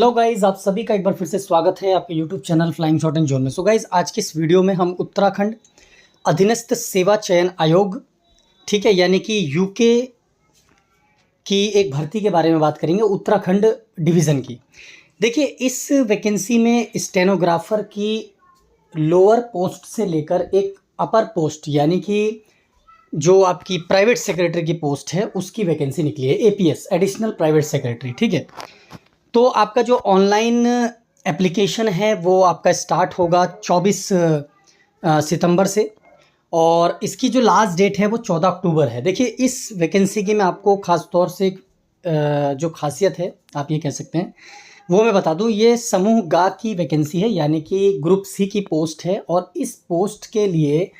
Hello guys, आप सभी का एक बार फिर से स्वागत है आपके YouTube channel flying shot and zone में। सो गाइज, आज की इस वीडियो में हम उत्तराखंड अधीनस्थ सेवा चयन आयोग, ठीक है, यानी कि यूके की एक भर्ती के बारे में बात करेंगे, उत्तराखंड डिवीज़न की। देखिए, इस वैकेंसी में स्टेनोग्राफर की लोअर पोस्ट से लेकर एक अपर पोस्ट यानी कि जो आपकी प्राइवेट सेक्रेटरी की पोस्ट है उसकी वैकेंसी निकली है, एपीएस एडिशनल प्राइवेट सेक्रेटरी, ठीक है। तो आपका जो ऑनलाइन एप्लीकेशन है वो आपका स्टार्ट होगा 24 सितंबर से, और इसकी जो लास्ट डेट है वो 14 अक्टूबर है। देखिए, इस वैकेंसी की मैं आपको ख़ास तौर से जो खासियत है आप ये कह सकते हैं वो मैं बता दूं। ये समूह गा की वैकेंसी है, यानी कि ग्रुप सी की पोस्ट है, और इस पोस्ट के लिए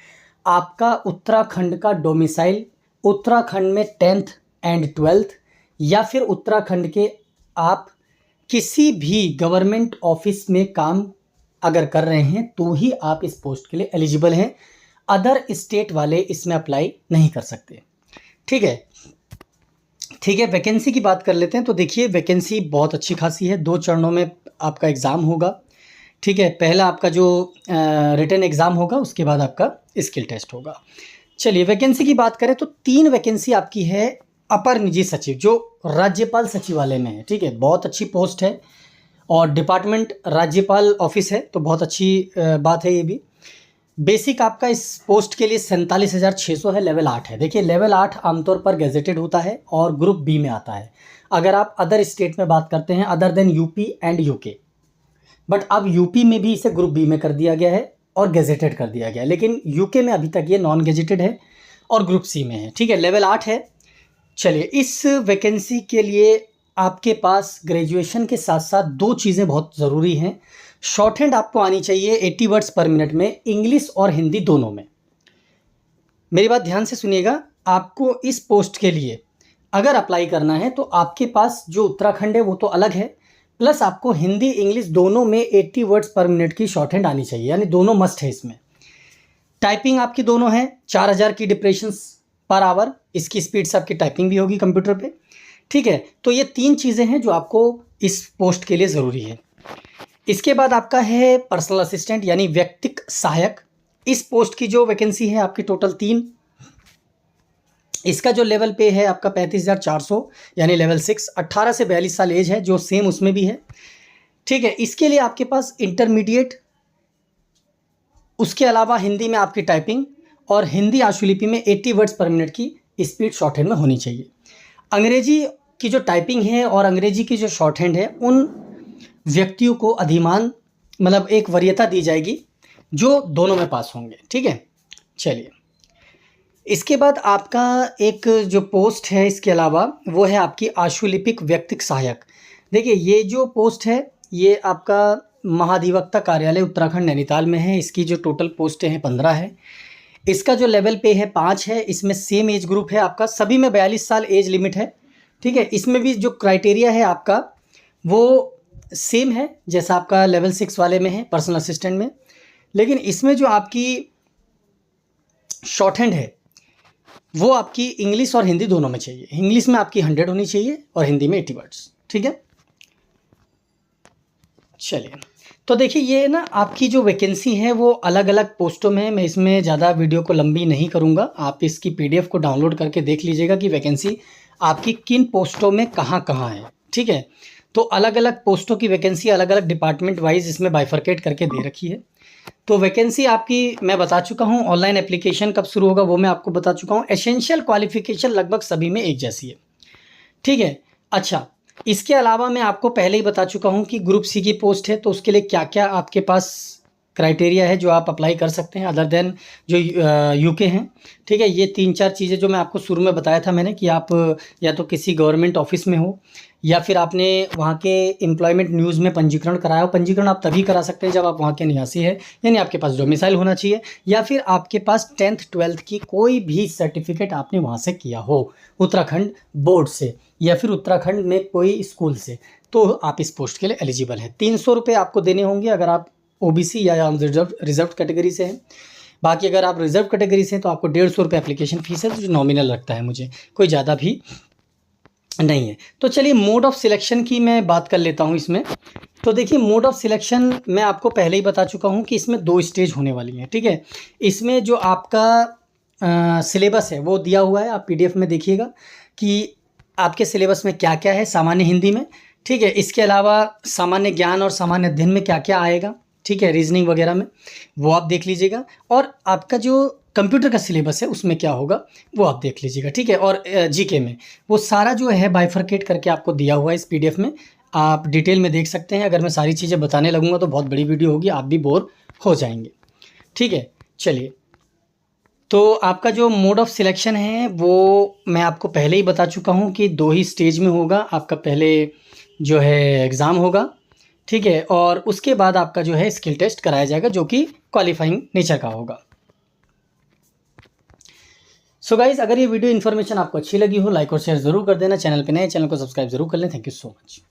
आपका उत्तराखंड का डोमिसाइल, उत्तराखंड में 10th एंड 12th, या फिर उत्तराखंड के आप किसी भी गवर्नमेंट ऑफिस में काम अगर कर रहे हैं तो ही आप इस पोस्ट के लिए एलिजिबल हैं। अदर स्टेट वाले इसमें अप्लाई नहीं कर सकते, ठीक है। ठीक है, वैकेंसी की बात कर लेते हैं। तो देखिए, वैकेंसी बहुत अच्छी खासी है। 2 चरणों में आपका एग्ज़ाम होगा, ठीक है। पहला आपका जो रिटन एग्ज़ाम होगा, उसके बाद आपका स्किल टेस्ट होगा। चलिए, वैकेंसी की बात करें तो 3 वैकेंसी आपकी है अपर निजी सचिव, जो राज्यपाल सचिवालय में है, ठीक है। बहुत अच्छी पोस्ट है और डिपार्टमेंट राज्यपाल ऑफिस है, तो बहुत अच्छी बात है ये भी। बेसिक आपका इस पोस्ट के लिए 47,600 है, लेवल 8 है। देखिए, लेवल 8 आमतौर पर गैजेटेड होता है और ग्रुप बी में आता है अगर आप अदर स्टेट में बात करते हैं, other than UP and UK. But अब यूपी में भी इसे ग्रुप बी में कर दिया गया है और गैजेटेड कर दिया गया है, लेकिन यूके में अभी तक ये नॉन गैजेटेड है और ग्रुप सी में है, ठीक है। लेवल 8 है। चलिए, इस वैकेंसी के लिए आपके पास ग्रेजुएशन के साथ साथ 2 चीज़ें बहुत ज़रूरी हैं। शॉर्ट हैंड आपको आनी चाहिए 80 वर्ड्स पर मिनट में, इंग्लिश और हिंदी दोनों में। मेरी बात ध्यान से सुनिएगा। आपको इस पोस्ट के लिए अगर अप्लाई करना है तो आपके पास जो उत्तराखंड है वो तो अलग है, प्लस आपको हिंदी इंग्लिश दोनों में 80 वर्ड्स पर मिनट की शॉर्ट हैंड आनी चाहिए, यानी दोनों मस्ट है इसमें। टाइपिंग आपकी दोनों है 4000 की डिप्रेशंस पर आवर, इसकी स्पीड से आपकी टाइपिंग भी होगी कंप्यूटर पे, ठीक है। तो ये 3 चीज़ें हैं जो आपको इस पोस्ट के लिए ज़रूरी है। इसके बाद आपका है पर्सनल असिस्टेंट यानी व्यक्तिक सहायक। इस पोस्ट की जो वैकेंसी है आपकी टोटल 3। इसका जो लेवल पे है आपका 35,400 यानी लेवल 6। 18 से 42 साल एज है, जो सेम उसमें भी है, ठीक है। इसके लिए आपके पास इंटरमीडिएट, उसके अलावा हिंदी में आपकी टाइपिंग और हिंदी आशुलिपि में 80 वर्ड्स पर मिनट की स्पीड शॉर्ट हैंड में होनी चाहिए। अंग्रेजी की जो टाइपिंग है और अंग्रेजी की जो शॉर्ट हैंड है, उन व्यक्तियों को अधिमान मतलब एक वरीयता दी जाएगी जो दोनों में पास होंगे, ठीक है। चलिए, इसके बाद आपका एक जो पोस्ट है इसके अलावा वो है आपकी आशुलिपिक व्यक्तिक सहायक। देखिए, ये जो पोस्ट है ये आपका महाधिवक्ता कार्यालय उत्तराखंड नैनीताल में है। इसकी जो टोटल पोस्टें हैं 15 है। इसका जो लेवल पे है 5 है। इसमें सेम एज ग्रुप है आपका, सभी में 42 साल एज लिमिट है, ठीक है। इसमें भी जो क्राइटेरिया है आपका वो सेम है जैसा आपका लेवल 6 वाले में है, पर्सनल असिस्टेंट में। लेकिन इसमें जो आपकी शॉर्ट हैंड है वो आपकी इंग्लिश और हिंदी दोनों में चाहिए। इंग्लिश में आपकी 100 होनी चाहिए और हिंदी में 80 वर्ड्स, ठीक है। चलिए, तो देखिए, ये ना आपकी जो वैकेंसी है वो अलग अलग पोस्टों में है। मैं इसमें ज़्यादा वीडियो को लंबी नहीं करूँगा, आप इसकी पीडीएफ को डाउनलोड करके देख लीजिएगा कि वैकेंसी आपकी किन पोस्टों में कहाँ कहाँ है, ठीक है। तो अलग अलग पोस्टों की वैकेंसी अलग अलग डिपार्टमेंट वाइज इसमें बाइफरकेट करके दे रखी है। तो वैकेंसी आपकी मैं बता चुका हूँ। ऑनलाइन एप्लीकेशन कब शुरू होगा वो मैं आपको बता चुका हूँ। एसेंशियल क्वालिफिकेशन लगभग सभी में एक जैसी है, ठीक है। अच्छा, इसके अलावा मैं आपको पहले ही बता चुका हूँ कि ग्रुप सी की पोस्ट है, तो उसके लिए क्या क्या आपके पास क्राइटेरिया है जो आप अप्लाई कर सकते हैं अदर देन जो यूके हैं, ठीक है। ये 3-4 चीज़ें जो मैं आपको शुरू में बताया था मैंने कि आप या तो किसी गवर्नमेंट ऑफिस में हो या फिर आपने वहाँ के एम्प्लॉयमेंट न्यूज़ में पंजीकरण कराया हो। पंजीकरण आप तभी करा सकते हैं जब आप वहाँ के निवासी हैं, यानी आपके पास डोमिसाइल होना चाहिए, या फिर आपके पास 10th 12th की कोई भी सर्टिफिकेट आपने वहाँ से किया हो, उत्तराखंड बोर्ड से या फिर उत्तराखंड में कोई स्कूल से, तो आप इस पोस्ट के लिए एलिजिबल हैं। 300 रुपये आपको देने होंगे अगर आप ओबीसी या रिजर्व कैटेगरी से हैं। बाकी अगर आप रिजर्व कैटेगरी से हैं तो आपको 150 रुपये एप्लीकेशन फ़ीस है, जो नॉमिनल लगता है मुझे, कोई ज़्यादा भी नहीं है। तो चलिए मोड ऑफ सिलेक्शन की मैं बात कर लेता हूँ इसमें। तो देखिए मोड ऑफ सिलेक्शन मैं आपको पहले ही बता चुका हूँ कि इसमें 2 स्टेज होने वाली हैं, ठीक है। इसमें जो आपका सिलेबस है वो दिया हुआ है, आप पीडीएफ में देखिएगा कि आपके सिलेबस में क्या-क्या है सामान्य हिंदी में, ठीक है। इसके अलावा सामान्य ज्ञान और सामान्य अध्ययन में क्या-क्या आएगा, ठीक है, रीज़निंग वगैरह में, वो आप देख लीजिएगा। और आपका जो कंप्यूटर का सिलेबस है उसमें क्या होगा वो आप देख लीजिएगा, ठीक है। और जीके में वो सारा जो है बाइफरकेट करके आपको दिया हुआ है इस पीडीएफ में, आप डिटेल में देख सकते हैं। अगर मैं सारी चीज़ें बताने लगूँगा तो बहुत बड़ी वीडियो होगी, आप भी बोर हो जाएंगे, ठीक है। चलिए, तो आपका जो मोड ऑफ सिलेक्शन है वो मैं आपको पहले ही बता चुका हूँ कि 2 ही स्टेज में होगा। आपका पहले जो है एग्ज़ाम होगा, ठीक है, और उसके बाद आपका जो है स्किल टेस्ट कराया जाएगा जो कि क्वालिफाइंग नेचर का होगा। सो गाइस, अगर ये वीडियो इन्फॉर्मेशन आपको अच्छी लगी हो, लाइक और शेयर ज़रूर कर देना। चैनल पे नए, चैनल को सब्सक्राइब ज़रूर कर लें। Thank you so much.